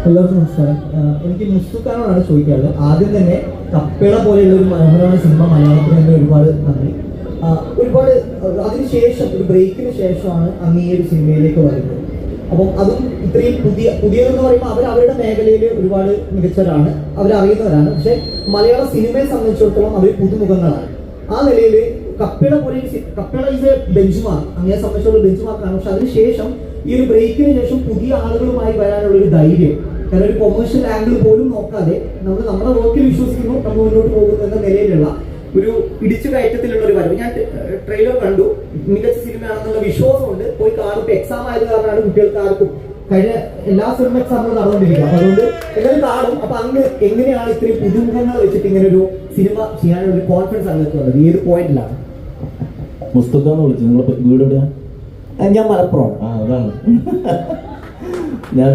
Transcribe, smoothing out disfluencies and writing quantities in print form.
എല്ലാവർക്കും നമസ്കാരം. എനിക്ക് മുസ്തുഖാനോടാണ് ചോദിക്കാനുള്ളത്. ആദ്യം തന്നെ കപ്പിള പോലെയുള്ള ഒരു മനോഹരമായ സിനിമ മലയാളത്തിൽ തന്നെ ഒരുപാട് നന്ദി. ഒരുപാട് അതിനുശേഷം ഒരു ബ്രേക്കിന് ശേഷമാണ് അങ്ങ് ഈ ഒരു സിനിമയിലേക്ക് വരുന്നത്. അപ്പം അതും ഇത്രയും പുതിയതെന്ന് പറയുമ്പോൾ അവരുടെ മേഖലയിൽ ഒരുപാട് മികച്ചവരാണ്, അവരറിയുന്നവരാണ്. പക്ഷെ മലയാള സിനിമയെ സംബന്ധിച്ചിടത്തോളം അവർ പുതുമുഖങ്ങളാണ്. ആ നിലയിൽ കപ്പിള ഈസ് എ ബെഞ്ച് മാർക്ക്, അങ്ങനെ സംബന്ധിച്ചുള്ള ബെഞ്ച് മാർക്കാണ്. പക്ഷെ അതിനുശേഷം ഈ ഒരു ബ്രേക്കിന് ശേഷം പുതിയ ആളുകളുമായി വരാനുള്ള ഒരു ധൈര്യം, കാരണം ഒരു കൊമേഴ്ഷ്യൽ ആംഗിൾ പോലും നോക്കാതെ നമ്മൾ നമ്മുടെ വർക്കിൽ വിശ്വസിക്കുന്നു, നമ്മൾ മുന്നോട്ട് പോകുന്നു എന്ന നിലയിലുള്ള ഒരു ഇടിച്ചു കയറ്റത്തിലുള്ള ഒരു വരവ്. ഞാൻ ട്രെയിലർ കണ്ടു, മികച്ച സിനിമയാണെന്നുള്ള വിശ്വാസമുണ്ട്. പോയി കാണും. എക്സാം ആയത് കാരണമാണ് കുട്ടികൾക്ക് ആർക്കും കഴിഞ്ഞ എല്ലാ സിനിമ എക്സാമുകളും നടന്നുകൊണ്ടിരിക്കുക. അപ്പൊ അതുകൊണ്ട് എല്ലാവരും കാണും. അപ്പൊ അങ്ങ് എങ്ങനെയാണ് ഇത്രയും പുതുമുഖങ്ങൾ വെച്ചിട്ട് ഇങ്ങനെ ഒരു സിനിമ ചെയ്യാനുള്ള ഒരു കോൺഫിഡൻസ് അങ്ങനത്തെ വന്നത്? ഏത് പോയിന്റിലാണ്? മുസ്തഫാന്ന് വിളിച്ചു. നിങ്ങളെ വീട് എവിടെയാ? ഞാൻ മലപ്പുറമാണ്. അതാണ് ഞാൻ